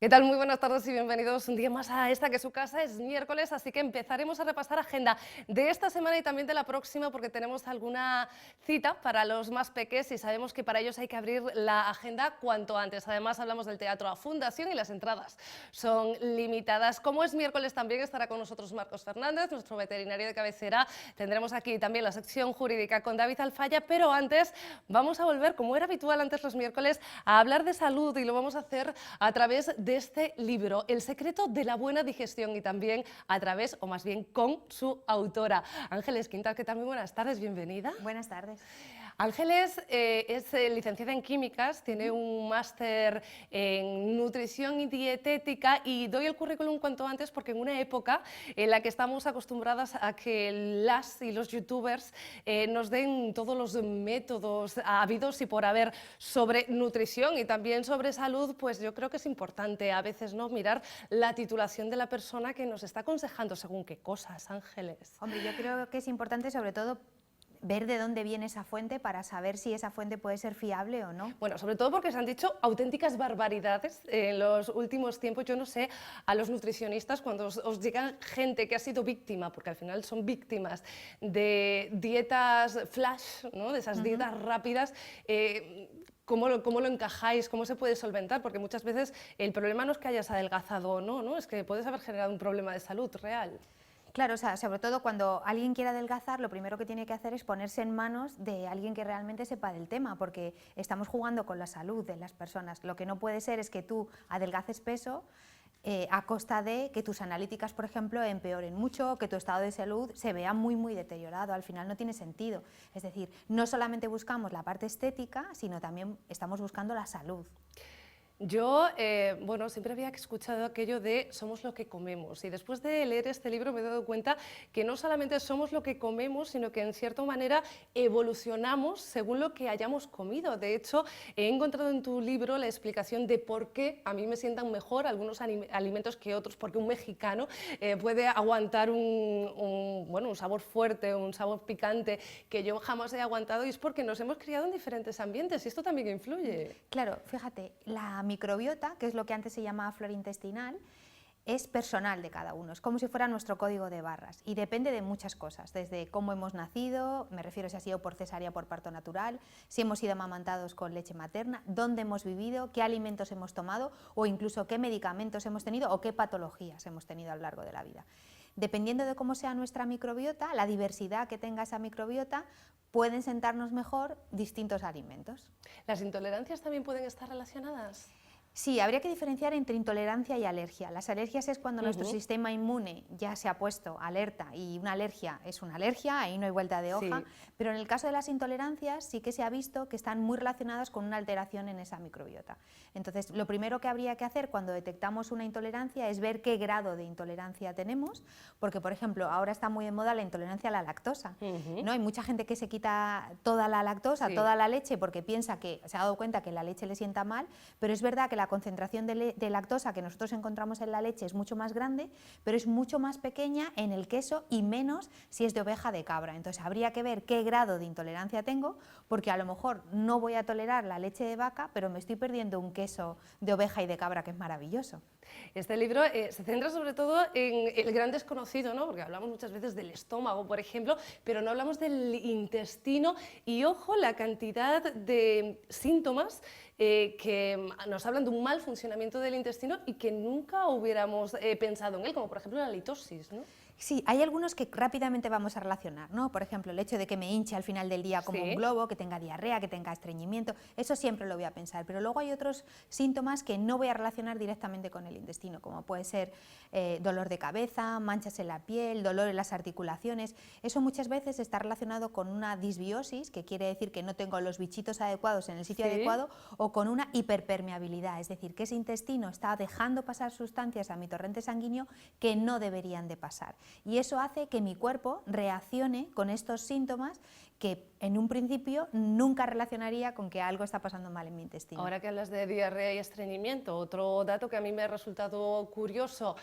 ¿Qué tal? Muy buenas tardes y bienvenidos un día más a esta que es su casa. Es miércoles, así que empezaremos a repasar agenda de esta semana y también de la próxima, porque tenemos alguna cita para los más peques y sabemos que para ellos hay que abrir la agenda cuanto antes. Además, hablamos del Teatro A Fundación y las entradas son limitadas. Como es miércoles, también estará con nosotros Marcos Fernández, nuestro veterinario de cabecera. Tendremos aquí también la sección jurídica con David Alfaya, pero antes vamos a volver, como era habitual antes los miércoles, a hablar de salud y lo vamos a hacer a través de este libro, El secreto de la buena digestión, y también a través, o más bien con su autora. Ángeles Quintas, ¿qué tal? Muy buenas tardes, bienvenida. Buenas tardes. Ángeles es licenciada en químicas, tiene un máster en nutrición y dietética, y doy el currículum cuanto antes porque en una época en la que estamos acostumbradas a que las y los youtubers nos den todos los métodos habidos y por haber sobre nutrición y también sobre salud, pues yo creo que es importante a veces no mirar la titulación de la persona que nos está aconsejando según qué cosas. Ángeles. Hombre, yo creo que es importante sobre todo ver de dónde viene esa fuente para saber si esa fuente puede ser fiable o no. Bueno, sobre todo porque se han dicho auténticas barbaridades en los últimos tiempos. Yo no sé, a los nutricionistas, cuando os llega gente que ha sido víctima, porque al final son víctimas de dietas flash, ¿no? De esas dietas rápidas, ¿cómo lo encajáis? ¿Cómo se puede solventar? Porque muchas veces el problema no es que hayas adelgazado o no, es que puedes haber generado un problema de salud real. Claro, o sea, sobre todo cuando alguien quiere adelgazar, lo primero que tiene que hacer es ponerse en manos de alguien que realmente sepa del tema, porque estamos jugando con la salud de las personas. Lo que no puede ser es que tú adelgaces peso a costa de que tus analíticas, por ejemplo, empeoren mucho, que tu estado de salud se vea muy deteriorado. Al final no tiene sentido. Es decir, no solamente buscamos la parte estética, sino también estamos buscando la salud. Yo, bueno, siempre había escuchado aquello de somos lo que comemos, y después de leer este libro me he dado cuenta que no solamente somos lo que comemos, sino que en cierta manera evolucionamos según lo que hayamos comido. De hecho, he encontrado en tu libro la explicación de por qué a mí me sientan mejor algunos alimentos que otros, porque un mexicano puede aguantar bueno, un sabor fuerte, un sabor picante que yo jamás he aguantado, y es porque nos hemos criado en diferentes ambientes y esto también influye. Claro, fíjate, la microbiota, que es lo que antes se llamaba flora intestinal, es personal de cada uno, es como si fuera nuestro código de barras y depende de muchas cosas, desde cómo hemos nacido, me refiero si ha sido por cesárea o por parto natural, si hemos sido amamantados con leche materna, dónde hemos vivido, qué alimentos hemos tomado o incluso qué medicamentos hemos tenido o qué patologías hemos tenido a lo largo de la vida. Dependiendo de cómo sea nuestra microbiota, la diversidad que tenga esa microbiota, pueden sentarnos mejor distintos alimentos. ¿Las intolerancias también pueden estar relacionadas? Sí, habría que diferenciar entre intolerancia y alergia. Las alergias es cuando nuestro sistema inmune ya se ha puesto alerta y una alergia es una alergia, ahí no hay vuelta de hoja, pero en el caso de las intolerancias sí que se ha visto que están muy relacionadas con una alteración en esa microbiota. Entonces, lo primero que habría que hacer cuando detectamos una intolerancia es ver qué grado de intolerancia tenemos, porque, por ejemplo, ahora está muy de moda la intolerancia a la lactosa, ¿no? Hay mucha gente que se quita toda la lactosa, toda la leche, porque piensa que se ha dado cuenta que la leche le sienta mal, pero es verdad que la concentración de lactosa que nosotros encontramos en la leche es mucho más grande, pero es mucho más pequeña en el queso y menos si es de oveja de cabra. Entonces habría que ver qué grado de intolerancia tengo, porque a lo mejor no voy a tolerar la leche de vaca, pero me estoy perdiendo un queso de oveja y de cabra que es maravilloso. Este libro se centra sobre todo en el gran desconocido, ¿no? Porque hablamos muchas veces del estómago, por ejemplo, pero no hablamos del intestino, y ojo la cantidad de síntomas que nos hablan de un mal funcionamiento del intestino y que nunca hubiéramos pensado en él, como por ejemplo la litosis, ¿no? Sí, hay algunos que rápidamente vamos a relacionar, ¿no? Por ejemplo, el hecho de que me hinche al final del día como un globo, que tenga diarrea, que tenga estreñimiento, eso siempre lo voy a pensar, pero luego hay otros síntomas que no voy a relacionar directamente con el intestino, como puede ser dolor de cabeza, manchas en la piel, dolor en las articulaciones. Eso muchas veces está relacionado con una disbiosis, que quiere decir que no tengo los bichitos adecuados en el sitio adecuado, o con una hiperpermeabilidad, es decir, que ese intestino está dejando pasar sustancias a mi torrente sanguíneo que no deberían de pasar. y eso hace que mi cuerpo reaccione con estos síntomas que en un principio nunca relacionaría con que algo está pasando mal en mi intestino. Ahora que hablas de diarrea y estreñimiento, otro dato que a mí me ha resultado curioso,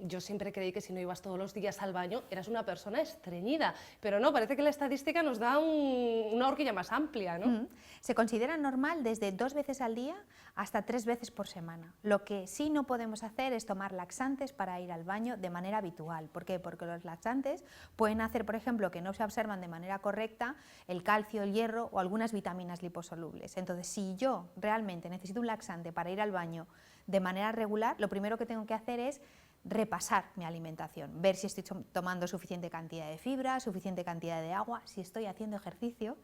yo siempre creí que si no ibas todos los días al baño eras una persona estreñida, pero no, parece que la estadística nos da una horquilla más amplia, ¿no? Se considera normal desde 2 veces al día hasta 3 veces por semana. Lo que sí no podemos hacer es tomar laxantes para ir al baño de manera habitual. ¿Por qué? Porque los laxantes pueden hacer, por ejemplo, que no se absorban de manera correcta el calcio, el hierro o algunas vitaminas liposolubles. Entonces, si yo realmente necesito un laxante para ir al baño de manera regular, lo primero que tengo que hacer es repasar mi alimentación, ver si estoy tomando suficiente cantidad de fibra, suficiente cantidad de agua, si estoy haciendo ejercicio,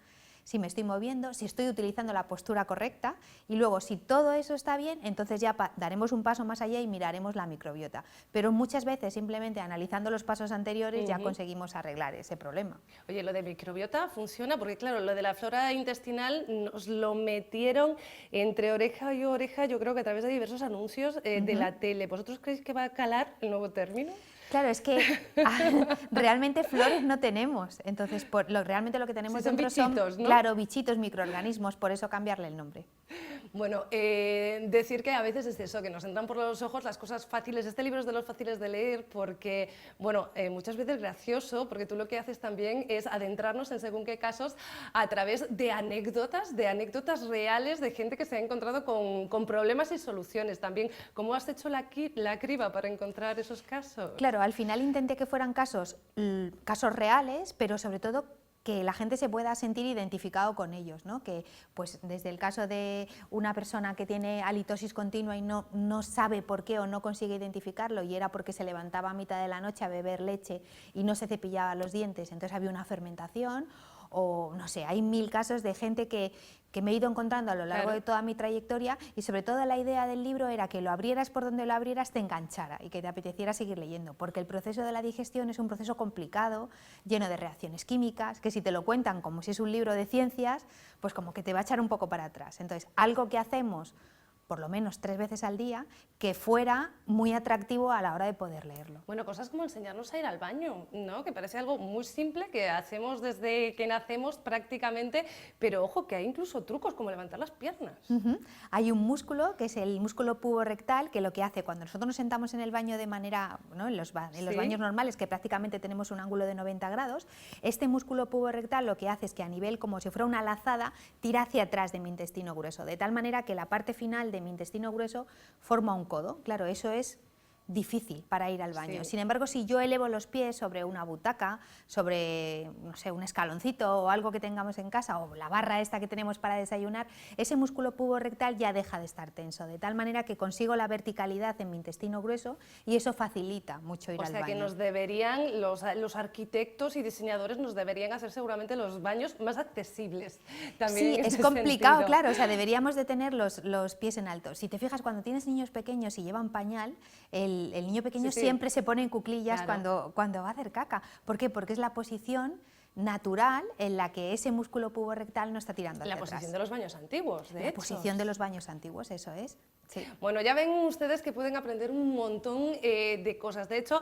si me estoy moviendo, si estoy utilizando la postura correcta, y luego si todo eso está bien, entonces ya daremos un paso más allá y miraremos la microbiota. Pero muchas veces simplemente analizando los pasos anteriores ya conseguimos arreglar ese problema. Oye, lo de microbiota funciona porque claro, lo de la flora intestinal nos lo metieron entre oreja y oreja, yo creo que a través de diversos anuncios de la tele. ¿Vosotros creéis que va a calar el nuevo término? Claro, es que realmente flores no tenemos, entonces realmente lo que tenemos sí, son dentro bichitos, son, ¿no? claro, bichitos, microorganismos, por eso cambiarle el nombre. Bueno, decir que a veces es eso, que nos entran por los ojos las cosas fáciles. Este libro es de los fáciles de leer porque, bueno, muchas veces gracioso, porque tú lo que haces también es adentrarnos en según qué casos a través de anécdotas reales de gente que se ha encontrado con problemas y soluciones. También, ¿cómo has hecho la criba para encontrar esos casos? Claro, al final intenté que fueran casos reales, pero sobre todo que la gente se pueda sentir identificado con ellos, ¿no? Que pues desde el caso de una persona que tiene halitosis continua y no sabe por qué o no consigue identificarlo, y era porque se levantaba a mitad de la noche a beber leche y no se cepillaba los dientes, entonces había una fermentación, o no sé, hay 1000 casos de gente que me he ido encontrando a lo largo de toda mi trayectoria, y sobre todo la idea del libro era que lo abrieras por donde lo abrieras te enganchara y que te apeteciera seguir leyendo, porque el proceso de la digestión es un proceso complicado, lleno de reacciones químicas, que si te lo cuentan como si es un libro de ciencias, pues como que te va a echar un poco para atrás. Entonces, algo que hacemos por lo menos 3 veces al día, que fuera muy atractivo a la hora de poder leerlo. Bueno, cosas como enseñarnos a ir al baño, ¿no? Que parece algo muy simple, que hacemos desde que nacemos prácticamente, pero ojo, que hay incluso trucos como levantar las piernas. Hay un músculo, que es el músculo puborectal, que lo que hace cuando nosotros nos sentamos en el baño de manera, ¿no? en los baños normales, que prácticamente tenemos un ángulo de 90 grados, este músculo puborectal lo que hace es que a nivel, como si fuera una lazada, tira hacia atrás de mi intestino grueso, de tal manera que la parte final de mi intestino grueso forma un codo. Claro, eso es difícil para ir al baño. Sin embargo, si yo elevo los pies sobre una butaca, sobre, no sé, un escaloncito o algo que tengamos en casa, o la barra esta que tenemos para desayunar, ese músculo puborectal ya deja de estar tenso, de tal manera que consigo la verticalidad en mi intestino grueso, y eso facilita mucho ir al baño. O sea que nos deberían, los arquitectos y diseñadores nos deberían hacer seguramente los baños más accesibles. También sí, es complicado, claro, o sea, deberíamos de tener los pies en alto. Si te fijas, cuando tienes niños pequeños y llevan pañal, el niño pequeño siempre se pone en cuclillas cuando va a hacer caca. ¿Por qué? Porque es la posición natural en la que ese músculo puborectal no está tirando hacia atrás. La posición de los baños antiguos, de hecho. La posición de los baños antiguos, eso es. Sí. Bueno, ya ven ustedes que pueden aprender un montón de cosas. De hecho,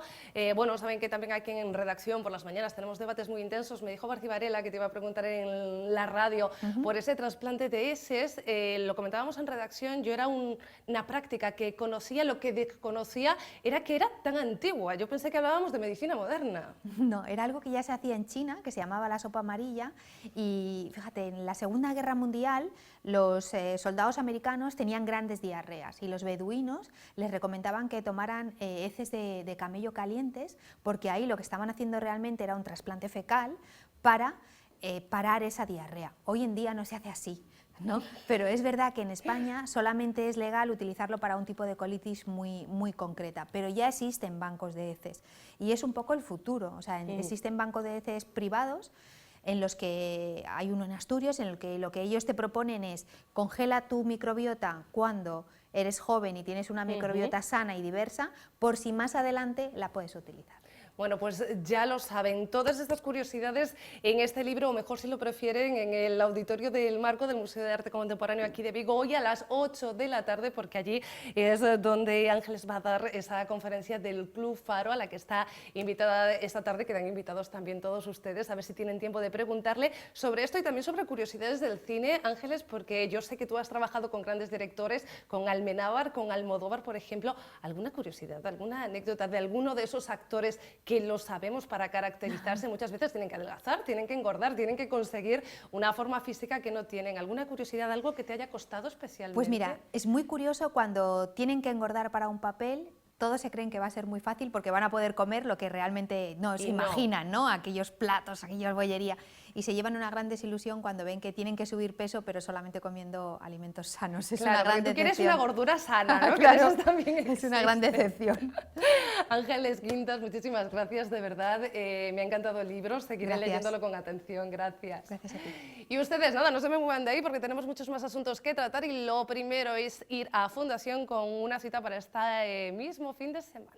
bueno, saben que también aquí en redacción por las mañanas tenemos debates muy intensos. Me dijo Barci Varela que te iba a preguntar en la radio por ese trasplante de heces. Lo comentábamos en redacción, yo era una práctica que conocía, lo que desconocía era que era tan antigua. Yo pensé que hablábamos de medicina moderna. No, era algo que ya se hacía en China, que se llamaba la sopa amarilla, y fíjate, en la Segunda Guerra Mundial los soldados americanos tenían grandes diarreas y los beduinos les recomendaban que tomaran heces de camello calientes, porque ahí lo que estaban haciendo realmente era un trasplante fecal para parar esa diarrea. Hoy en día no se hace así, ¿no? Pero es verdad que en España solamente es legal utilizarlo para un tipo de colitis muy, muy concreta, pero ya existen bancos de heces y es un poco el futuro. O sea, existen bancos de heces privados, en los que hay uno en Asturias, en el que lo que ellos te proponen es congela tu microbiota cuando eres joven y tienes una microbiota sana y diversa, por si más adelante la puedes utilizar. Bueno, pues ya lo saben, todas estas curiosidades en este libro, o mejor si lo prefieren, en el auditorio del Marco del Museo de Arte Contemporáneo aquí de Vigo, hoy a las 8 de la tarde, porque allí es donde Ángeles va a dar esa conferencia del Club Faro, a la que está invitada esta tarde. Quedan invitados también todos ustedes, a ver si tienen tiempo de preguntarle sobre esto y también sobre curiosidades del cine, Ángeles, porque yo sé que tú has trabajado con grandes directores, con Almenábar, con Almodóvar, por ejemplo. ¿Alguna curiosidad, alguna anécdota de alguno de esos actores que lo sabemos para caracterizarse muchas veces tienen que adelgazar, tienen que engordar, tienen que conseguir una forma física que no tienen? ¿Alguna curiosidad, algo que te haya costado especialmente? Pues mira, es muy curioso cuando tienen que engordar para un papel. Todos se creen que va a ser muy fácil porque van a poder comer lo que realmente no se imaginan, ¿no? Aquellos platos, aquellas bollería, y se llevan una gran desilusión cuando ven que tienen que subir peso pero solamente comiendo alimentos sanos. Es claro, una gran tú decepción. quieres una gordura sana, ¿no? Claro, eso también es una gran decepción. Ángeles Quintas, muchísimas gracias, de verdad, me ha encantado el libro, seguiré leyéndolo con atención, gracias. Gracias a ti. Y ustedes, nada, no se me muevan de ahí porque tenemos muchos más asuntos que tratar y lo primero es ir a Fundación con una cita para este mismo fin de semana.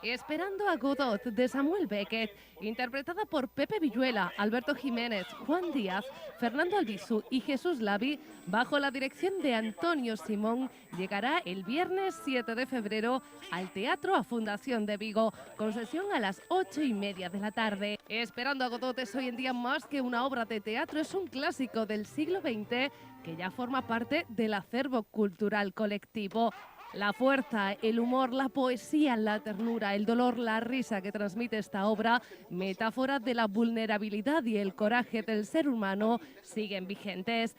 Esperando a Godot, de Samuel Beckett, interpretada por Pepe Villuela, Alberto Jiménez, Juan Díaz, Fernando Albizu y Jesús Lavi, bajo la dirección de Antonio Simón, llegará el viernes 7 de febrero al Teatro A Fundación de Vigo, con sesión a las 8:30 de la tarde. Esperando a Godot es hoy en día más que una obra de teatro, es un clásico del siglo XX que ya forma parte del acervo cultural colectivo. La fuerza, el humor, la poesía, la ternura, el dolor, la risa que transmite esta obra, metáfora de la vulnerabilidad y el coraje del ser humano, siguen vigentes.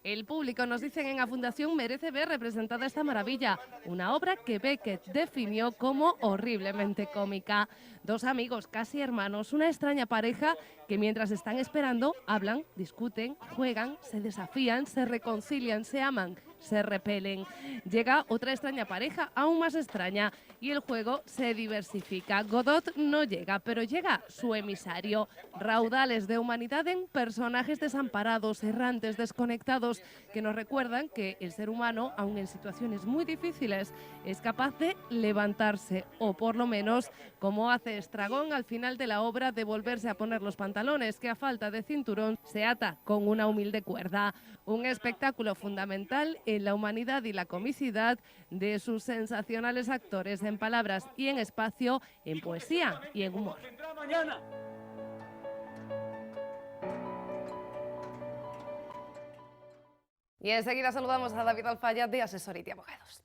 El público, nos dicen en la Fundación, merece ver representada esta maravilla, una obra que Beckett definió como horriblemente cómica. Dos amigos, casi hermanos, una extraña pareja que mientras están esperando, hablan, discuten, juegan, se desafían, se reconcilian, se aman, se repelen. Llega otra extraña pareja, aún más extraña, y el juego se diversifica. Godot no llega, pero llega su emisario. Raudales de humanidad en personajes desamparados, errantes, desconectados, que nos recuerdan que el ser humano, aun en situaciones muy difíciles, es capaz de levantarse, o por lo menos, como hace Estragón al final de la obra, de volverse a poner los pantalones, que a falta de cinturón se ata con una humilde cuerda. Un espectáculo fundamental en la humanidad y la comicidad de sus sensacionales actores, en palabras y en espacio, en poesía y en humor. Y enseguida saludamos a David Alfaya de Asesority Abogados.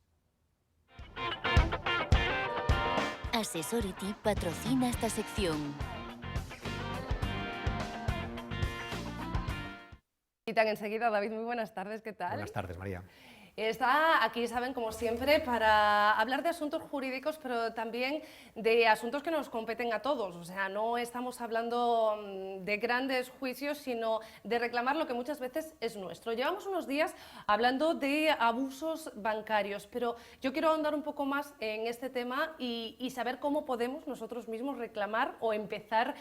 Asesority patrocina esta sección. Y tan enseguida, David, muy buenas tardes, ¿qué tal? Buenas tardes, María. Está aquí, saben, como siempre, para hablar de asuntos jurídicos, pero también de asuntos que nos competen a todos. O sea, no estamos hablando de grandes juicios, sino de reclamar lo que muchas veces es nuestro. Llevamos unos días hablando de abusos bancarios, pero yo quiero ahondar un poco más en este tema y saber cómo podemos nosotros mismos reclamar o empezar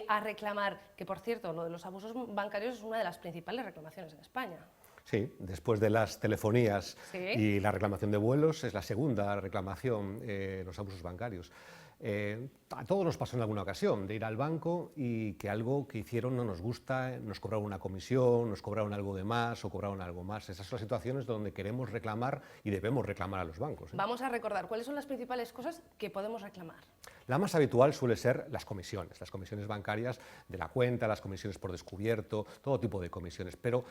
a reclamar, que por cierto, lo de los abusos bancarios es una de las principales reclamaciones en España. Sí, después de las telefonías ¿Sí? y la reclamación de vuelos, es la segunda reclamación, los abusos bancarios. A todos nos pasó en alguna ocasión de ir al banco y que algo que hicieron no nos gusta, nos cobraron una comisión, nos cobraron algo de más o cobraron algo más. Esas son las situaciones donde queremos reclamar y debemos reclamar a los bancos. Vamos a recordar, ¿cuáles son las principales cosas que podemos reclamar? La más habitual suele ser las comisiones bancarias de la cuenta, las comisiones por descubierto, todo tipo de comisiones, pero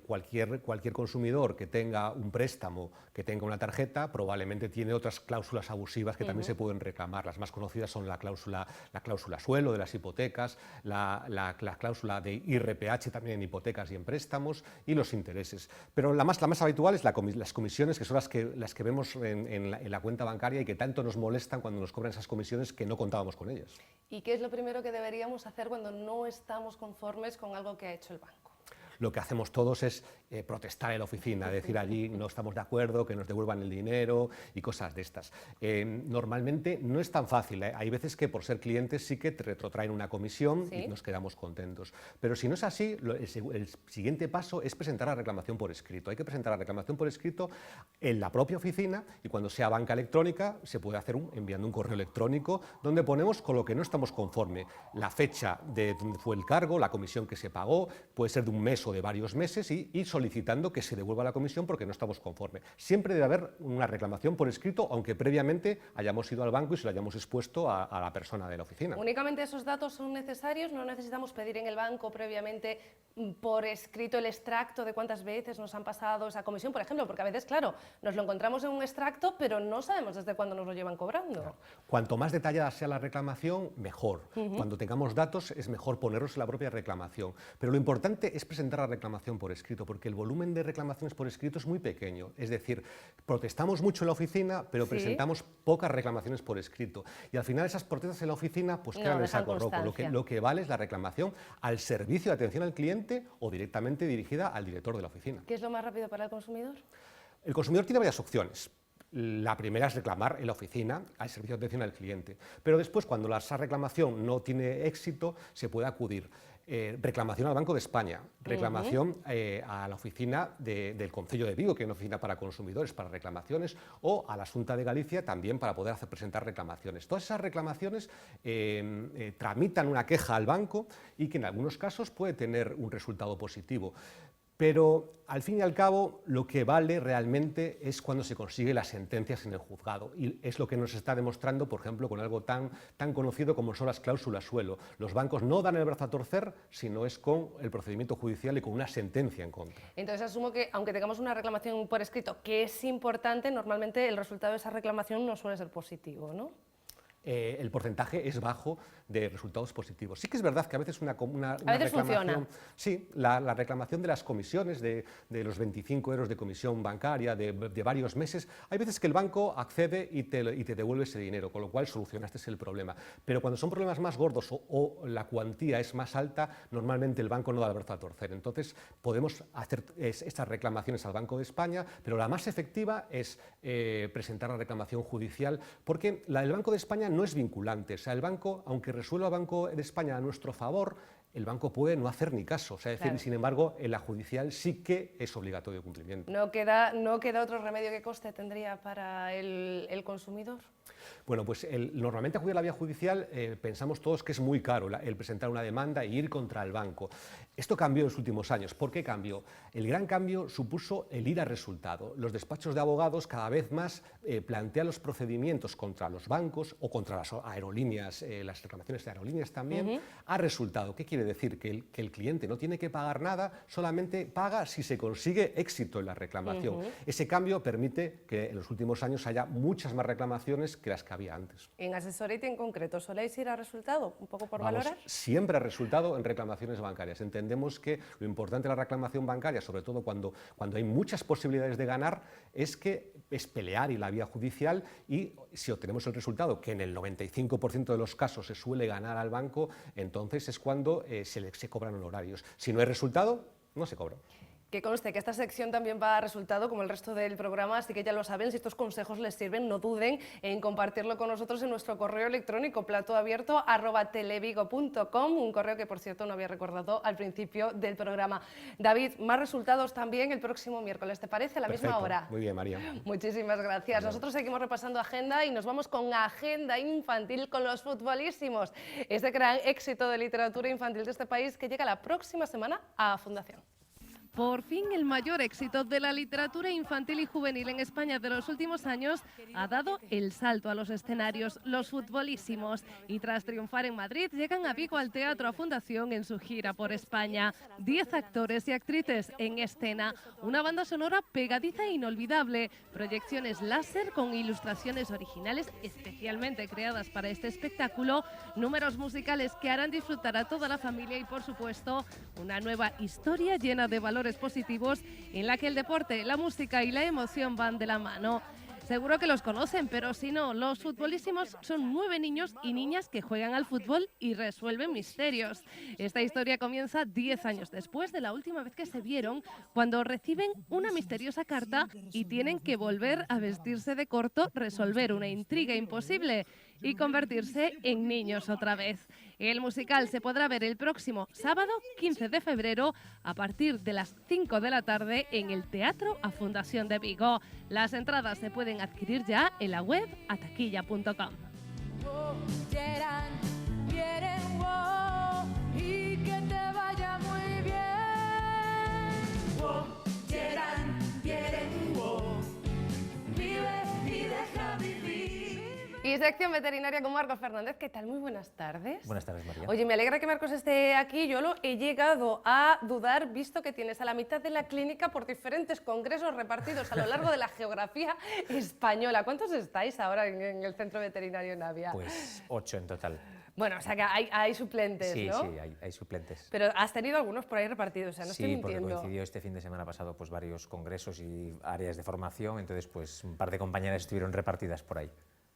cualquier consumidor que tenga un préstamo, que tenga una tarjeta, probablemente tiene otras cláusulas abusivas que también se pueden reclamar. Las más conocidas son la cláusula suelo de las hipotecas, la cláusula de IRPH también en hipotecas y en préstamos, y los intereses. Pero la más habitual es las comisiones, que son las que vemos en la cuenta bancaria y que tanto nos molestan cuando nos cobran esas comisiones que no contábamos con ellas. ¿Y qué es lo primero que deberíamos hacer cuando no estamos conformes con algo que ha hecho el banco? lo que hacemos todos es protestar en la oficina, decir allí no estamos de acuerdo, que nos devuelvan el dinero y cosas de estas. Normalmente no es tan fácil, hay veces que por ser clientes sí que te retrotraen una comisión y nos quedamos contentos, pero si no es así, el siguiente paso es presentar la reclamación por escrito. Hay que presentar la reclamación por escrito en la propia oficina y cuando sea banca electrónica se puede hacer enviando un correo electrónico donde ponemos con lo que no estamos conforme, la fecha de donde fue el cargo, la comisión que se pagó, puede ser de un mes o de varios meses y solicitando que se devuelva la comisión porque no estamos conforme. Siempre debe haber una reclamación por escrito, aunque previamente hayamos ido al banco y se lo hayamos expuesto a la persona de la oficina. ¿Únicamente esos datos son necesarios? ¿No necesitamos pedir en el banco previamente por escrito el extracto de cuántas veces nos han pasado esa comisión, por ejemplo? Porque a veces, claro, nos lo encontramos en un extracto, pero no sabemos desde cuándo nos lo llevan cobrando. Claro. Cuanto más detallada sea la reclamación, mejor. Cuando tengamos datos es mejor ponerlos en la propia reclamación. Pero lo importante es presentar la reclamación por escrito, porque el volumen de reclamaciones por escrito es muy pequeño. Es decir, protestamos mucho en la oficina, pero presentamos pocas reclamaciones por escrito. Y al final esas protestas en la oficina pues quedan en el saco roto. Lo que vale es la reclamación al servicio de atención al cliente o directamente dirigida al director de la oficina. ¿Qué es lo más rápido para el consumidor? El consumidor tiene varias opciones. La primera es reclamar en la oficina al servicio de atención al cliente, pero después, cuando esa reclamación no tiene éxito, se puede acudir. Reclamación al Banco de España, reclamación a la oficina del Concello de Vigo, que es una oficina para consumidores, para reclamaciones, o a la Xunta de Galicia también para poder presentar reclamaciones. Todas esas reclamaciones tramitan una queja al banco y que en algunos casos puede tener un resultado positivo. Pero, al fin y al cabo, lo que vale realmente es cuando se consigue las sentencias en el juzgado. Y es lo que nos está demostrando, por ejemplo, con algo tan conocido como son las cláusulas suelo. Los bancos no dan el brazo a torcer, sino es con el procedimiento judicial y con una sentencia en contra. Entonces, asumo que, aunque tengamos una reclamación por escrito, que es importante, normalmente el resultado de esa reclamación no suele ser positivo, ¿no? El porcentaje es bajo de resultados positivos. Sí que es verdad que a veces una reclamación... funciona. Sí, la reclamación de las comisiones, de los 25 euros de comisión bancaria de varios meses, hay veces que el banco accede y te devuelve ese dinero, con lo cual solucionaste el problema. Pero cuando son problemas más gordos o la cuantía es más alta, normalmente el banco no da el brazo a torcer. Entonces podemos hacer estas reclamaciones al Banco de España, pero la más efectiva es presentar la reclamación judicial, porque la del Banco de España no es vinculante. O sea, el banco, aunque resuelva el Banco de España a nuestro favor, el banco puede no hacer ni caso. O sea, es decir, sin embargo, en la judicial sí que es obligatorio cumplimiento. ¿No queda otro remedio? ¿Qué coste tendría para el consumidor? Bueno, pues normalmente acudir a la vía judicial pensamos todos que es muy caro el presentar una demanda e ir contra el banco. Esto cambió en los últimos años. ¿Por qué cambió? El gran cambio supuso el ir a resultado. Los despachos de abogados cada vez más plantean los procedimientos contra los bancos o contra las aerolíneas, las reclamaciones de aerolíneas también, a resultado. ¿Qué quiere decir? Que el cliente no tiene que pagar nada, solamente paga si se consigue éxito en la reclamación. Ese cambio permite que en los últimos años haya muchas más reclamaciones que las que había antes. En Assesority en concreto, ¿soléis ir a resultado? Un poco por Vamos, valorar. Siempre a resultado en reclamaciones bancarias. Entendemos que lo importante de la reclamación bancaria, sobre todo cuando hay muchas posibilidades de ganar, es pelear y la vía judicial, y si obtenemos el resultado, que en el 95% de los casos se suele ganar al banco, entonces es cuando se cobran honorarios. Si no hay resultado, no se cobra. Que conste que esta sección también va a resultado como el resto del programa, así que ya lo saben, si estos consejos les sirven, no duden en compartirlo con nosotros en nuestro correo electrónico platoabierto@televigo.com, un correo que, por cierto, no había recordado al principio del programa. David, más resultados también el próximo miércoles, ¿te parece? A la misma hora. Muy bien, María. Muchísimas gracias. Nosotros seguimos repasando agenda y nos vamos con Agenda Infantil con los futbolísimos, este gran éxito de literatura infantil de este país que llega la próxima semana a Fundación. Por fin, el mayor éxito de la literatura infantil y juvenil en España de los últimos años ha dado el salto a los escenarios, Los Futbolísimos. Y tras triunfar en Madrid, llegan a Vigo al Teatro a Fundación en su gira por España. 10 actores y actrices en escena, una banda sonora pegadiza e inolvidable, proyecciones láser con ilustraciones originales especialmente creadas para este espectáculo, números musicales que harán disfrutar a toda la familia y, por supuesto, una nueva historia llena de valores positivos en la que el deporte, la música y la emoción van de la mano. Seguro que los conocen, pero si no, los futbolísimos son 9 niños y niñas que juegan al fútbol y resuelven misterios. Esta historia comienza 10 años después de la última vez que se vieron, cuando reciben una misteriosa carta y tienen que volver a vestirse de corto, resolver una intriga imposible y convertirse en niños otra vez. El musical se podrá ver el próximo sábado 15 de febrero a partir de las 5 de la tarde en el Teatro A Fundación de Vigo. Las entradas se pueden adquirir ya en la web ataquilla.com. Y que te vaya muy bien. Vive y deja vivir. Y sección veterinaria con Marcos Fernández. ¿Qué tal? Muy buenas tardes. Buenas tardes, María. Oye, me alegra que Marcos esté aquí. Yo lo he llegado a dudar, visto que tienes a la mitad de la clínica por diferentes congresos repartidos a lo largo de la geografía española. ¿Cuántos estáis ahora en el Centro Veterinario Navia? Pues 8 en total. Bueno, o sea que hay suplentes, Sí, ¿no? sí, hay suplentes. Pero has tenido algunos por ahí repartidos, o sea, no estoy Sí, porque mintiendo. coincidió este fin de semana pasado pues varios congresos y áreas de formación, entonces pues un par de compañeras estuvieron repartidas por ahí.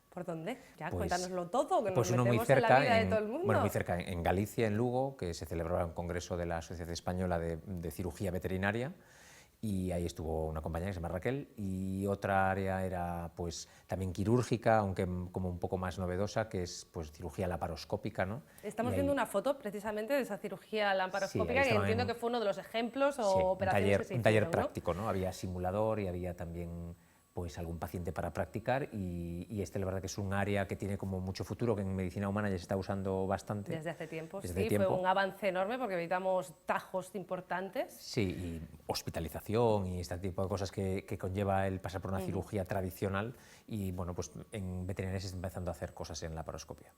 ¿Por dónde? Ya, Pues- cuéntanoslo todo, que Pues nos uno muy metemos en la cerca, vida de todo el mundo. bueno, muy cerca, en Galicia, en Lugo, que se celebraba un congreso de la Sociedad Española de Cirugía Veterinaria, y ahí estuvo una compañera que se llama Raquel, y otra área era pues también quirúrgica, aunque como un poco más novedosa, que es pues cirugía laparoscópica, ¿no? Estamos Y viendo ahí- una foto precisamente de esa cirugía Sí, laparoscópica, ahí que estaban entiendo en- que fue uno de los ejemplos o Sí, operaciones que se un taller hicieron, ¿no? práctico, ¿no? Había simulador y había también pues algún paciente para practicar y este la verdad que es un área que tiene como mucho futuro, que en medicina humana ya se está usando bastante. Desde hace tiempo, Desde sí, hace tiempo. fue un avance enorme porque evitamos tajos importantes. Sí, y hospitalización y este tipo de cosas que conlleva el pasar por una cirugía tradicional y bueno, pues en veterinaria se está empezando a hacer cosas en laparoscopia.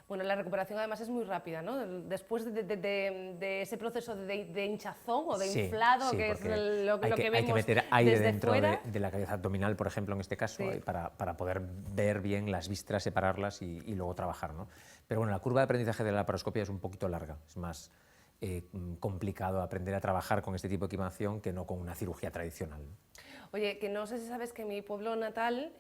Bueno, la recuperación además es muy rápida, ¿no? Después de ese proceso de hinchazón o de Sí, inflado, sí, que es porque lo hay que vemos hay que meter aire desde dentro fuera. de la cabeza abdominal, por ejemplo, en este caso, Sí. para poder ver bien las vísceras, separarlas y luego trabajar, ¿no? Pero bueno, la curva de aprendizaje de la laparoscopia es un poquito larga, es más complicado aprender a trabajar con este tipo de equipación que no con una cirugía tradicional. Oye, que no sé si sabes que en mi pueblo natal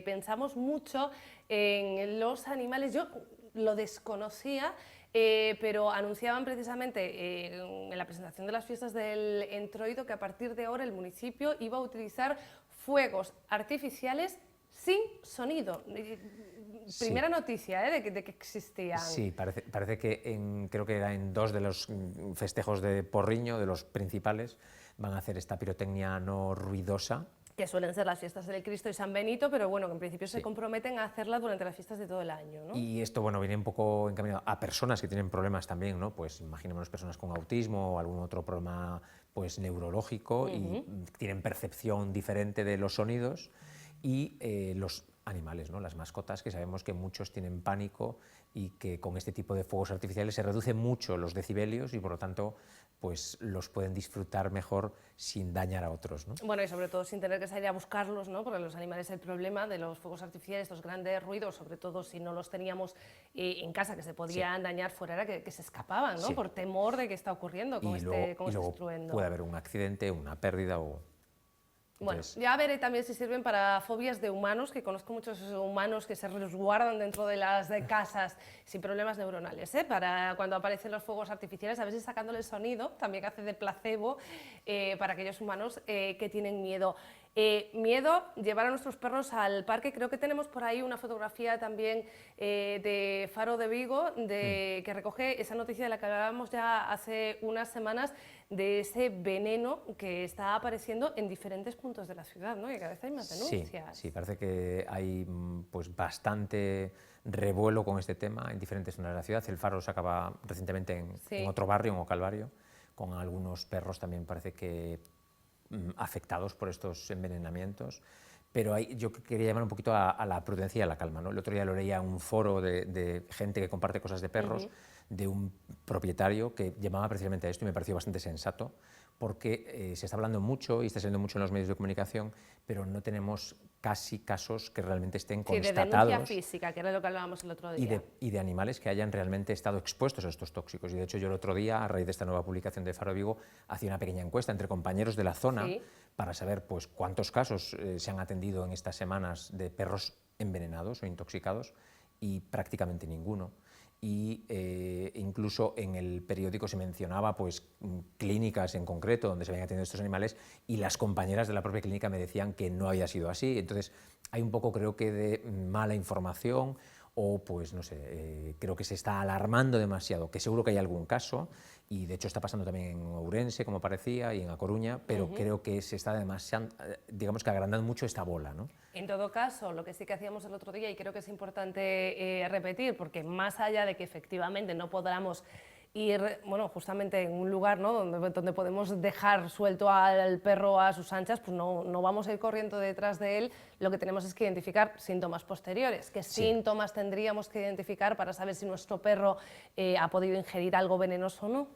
pensamos mucho en los animales. Yo lo desconocía, pero anunciaban precisamente en la presentación de las fiestas del Entroido que a partir de ahora el municipio iba a utilizar fuegos artificiales sin sonido. Sí. Primera noticia de que existían. Sí, parece que creo que era en 2 de los festejos de Porriño, de los principales, van a hacer esta pirotecnia no ruidosa. Que suelen ser las fiestas del Cristo y San Benito, pero bueno, que en principio se Sí. comprometen a hacerla durante las fiestas de todo el año, ¿no? Y esto, bueno, viene un poco encaminado a personas que tienen problemas también, ¿no? Pues imaginémonos personas con autismo o algún otro problema pues neurológico y tienen percepción diferente de los sonidos y los animales, ¿no? Las mascotas, que sabemos que muchos tienen pánico y que con este tipo de fuegos artificiales se reducen mucho los decibelios y por lo tanto pues los pueden disfrutar mejor sin dañar a otros, ¿no? Bueno, y sobre todo sin tener que salir a buscarlos, ¿no? Porque los animales, el problema de los fuegos artificiales, estos grandes ruidos, sobre todo si no los teníamos en casa, que se podían dañar fuera, era que se escapaban, ¿no? Sí. por temor de qué está ocurriendo con y este luego estruendo. puede haber un accidente, una pérdida o... Bueno, Entonces, ya veré también si sirven para fobias de humanos, que conozco muchos humanos que se resguardan dentro de las casas sin problemas neuronales, para cuando aparecen los fuegos artificiales, a veces sacándole el sonido, también que hace de placebo para aquellos humanos que tienen miedo. Miedo, llevar a nuestros perros al parque. Creo que tenemos por ahí una fotografía también de Faro de Vigo, que recoge esa noticia de la que hablábamos ya hace unas semanas, de ese veneno que está apareciendo en diferentes puntos de la ciudad, ¿no? Y cada vez hay más denuncias. Sí, parece que hay pues bastante revuelo con este tema en diferentes zonas de la ciudad. El Faro se acaba recientemente en otro barrio, en Ocalvario, con algunos perros también parece que afectados por estos envenenamientos, pero yo quería llamar un poquito a la prudencia y a la calma, ¿no? El otro día lo leía en un foro de gente que comparte cosas de perros, de un propietario que llamaba precisamente a esto y me pareció bastante sensato, porque se está hablando mucho y está saliendo mucho en los medios de comunicación, pero no tenemos casi casos que realmente estén constatados. De denuncia física, que era lo que hablábamos el otro día. Y de animales que hayan realmente estado expuestos a estos tóxicos. Y de hecho yo el otro día, a raíz de esta nueva publicación de Faro Vigo, hacía una pequeña encuesta entre compañeros de la zona para saber pues, cuántos casos se han atendido en estas semanas de perros envenenados o intoxicados, y prácticamente ninguno. Y incluso en el periódico se mencionaba pues, clínicas en concreto donde se habían atendido estos animales, y las compañeras de la propia clínica me decían que no había sido así. Entonces hay un poco, creo que, de mala información, o pues no sé, creo que se está alarmando demasiado, que seguro que hay algún caso, y de hecho está pasando también en Ourense, como parecía, y en A Coruña, pero creo que se está demasiado, digamos que agrandando mucho esta bola, ¿no? En todo caso, lo que sí que hacíamos el otro día, y creo que es importante repetir, porque más allá de que efectivamente no podamos ir, bueno, justamente en un lugar, ¿no?, donde podemos dejar suelto al perro a sus anchas, pues no vamos a ir corriendo detrás de él. Lo que tenemos es que identificar síntomas posteriores. ¿Qué síntomas tendríamos que identificar para saber si nuestro perro ha podido ingerir algo venenoso o no?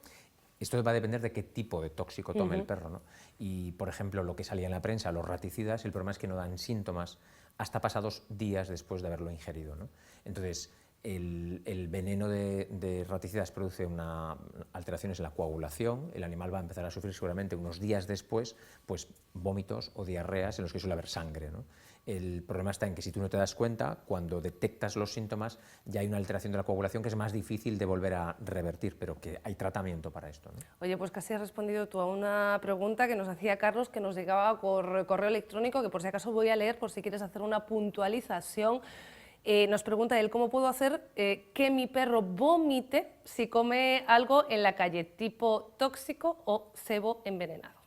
Esto va a depender de qué tipo de tóxico tome el perro, ¿no? Y, por ejemplo, lo que salía en la prensa, los raticidas, el problema es que no dan síntomas hasta pasados días después de haberlo ingerido, ¿no? Entonces, el veneno de raticidas produce alteraciones en la coagulación, el animal va a empezar a sufrir seguramente unos días después pues, vómitos o diarreas en los que suele haber sangre, ¿no? El problema está en que si tú no te das cuenta, cuando detectas los síntomas ya hay una alteración de la coagulación que es más difícil de volver a revertir, pero que hay tratamiento para esto, ¿no? Oye, pues casi has respondido tú a una pregunta que nos hacía Carlos, que nos llegaba por correo electrónico, que por si acaso voy a leer, por si quieres hacer una puntualización. Nos pregunta él, ¿cómo puedo hacer que mi perro vomite si come algo en la calle, tipo tóxico o cebo envenenado?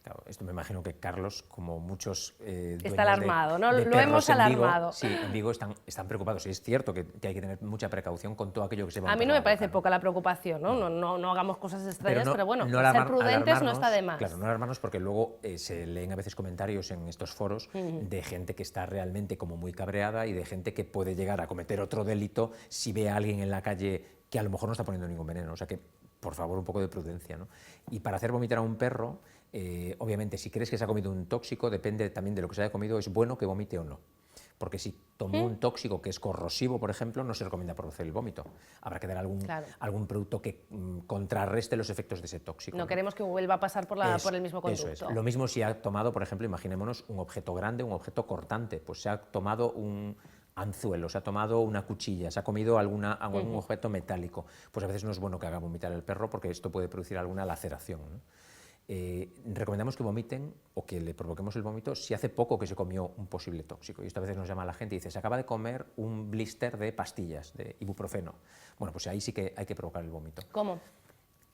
Claro, esto me imagino que Carlos, como muchos está alarmado, ¿no? de Lo hemos alarmado. Sí, en Vigo están preocupados. Y es cierto que hay que tener mucha precaución con todo aquello que se va a A mí no me parece poca la preocupación, ¿no? No hagamos cosas extrañas, pero bueno, ser prudentes no está de más. Claro, no alarmarnos, porque luego se leen a veces comentarios en estos foros de gente que está realmente como muy cabreada y de gente que puede llegar a cometer otro delito si ve a alguien en la calle que a lo mejor no está poniendo ningún veneno. O sea que, por favor, un poco de prudencia, ¿no? Y para hacer vomitar a un perro, obviamente, si crees que se ha comido un tóxico, depende también de lo que se haya comido, es bueno que vomite o no. Porque si tomó un tóxico que es corrosivo, por ejemplo, no se recomienda producir el vómito. Habrá que dar algún producto que contrarreste los efectos de ese tóxico. No queremos que vuelva a pasar por el mismo conducto. Eso es. Lo mismo si ha tomado, por ejemplo, imaginémonos un objeto grande, un objeto cortante, pues se ha tomado un anzuelo, se ha tomado una cuchilla, se ha comido algún objeto metálico, pues a veces no es bueno que haga vomitar el perro porque esto puede producir alguna laceración, ¿no? Recomendamos que vomiten o que le provoquemos el vómito si hace poco que se comió un posible tóxico. Y esto a veces nos llama a la gente y dice, se acaba de comer un blister de pastillas, de ibuprofeno. Bueno, pues ahí sí que hay que provocar el vómito. ¿Cómo?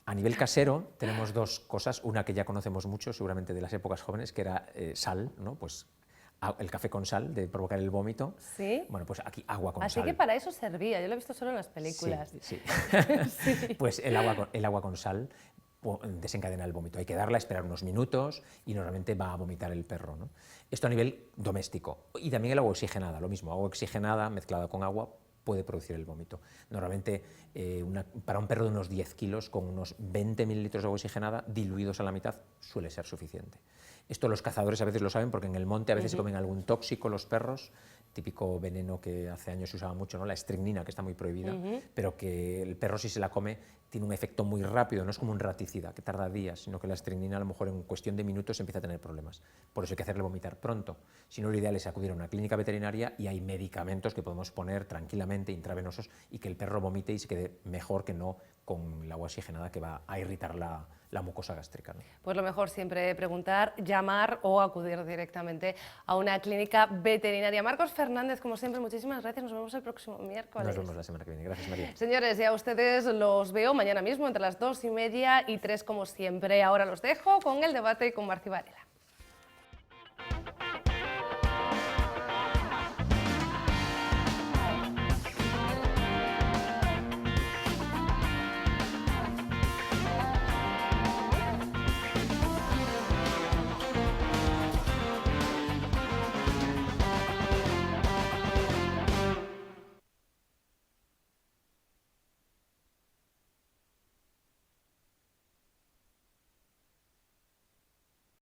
A nivel casero tenemos dos cosas, una que ya conocemos mucho, seguramente de las épocas jóvenes, que era sal, ¿no? Pues el café con sal, de provocar el vómito. ¿Sí? Bueno, pues aquí agua con sal. Así que para eso servía, yo lo he visto solo en las películas. Sí. Sí. Pues el agua con sal desencadena el vómito. Hay que darla, esperar unos minutos y normalmente va a vomitar el perro, ¿no? Esto a nivel doméstico. Y también el agua oxigenada, lo mismo, agua oxigenada mezclada con agua puede producir el vómito. Normalmente para un perro de unos 10 kilos con unos 20 mililitros de agua oxigenada diluidos a la mitad suele ser suficiente. Esto los cazadores a veces lo saben porque en el monte a veces se comen algún tóxico los perros, típico veneno que hace años se usaba mucho, ¿no? La estricnina, que está muy prohibida, pero que el perro si se la come tiene un efecto muy rápido, no es como un raticida que tarda días, sino que la estricnina a lo mejor en cuestión de minutos empieza a tener problemas. Por eso hay que hacerle vomitar pronto. Si no, lo ideal es acudir a una clínica veterinaria y hay medicamentos que podemos poner tranquilamente intravenosos y que el perro vomite y se quede mejor que no con el agua oxigenada que va a irritar la mucosa gástrica, ¿no? Pues lo mejor siempre preguntar, llamar o acudir directamente a una clínica veterinaria. Marcos Fernández, como siempre, muchísimas gracias. Nos vemos el próximo miércoles. Nos vemos la semana que viene. Gracias, María. Señores, ya ustedes los veo mañana mismo entre las 2:30 y 3 como siempre. Ahora los dejo con el debate con Marci Varela.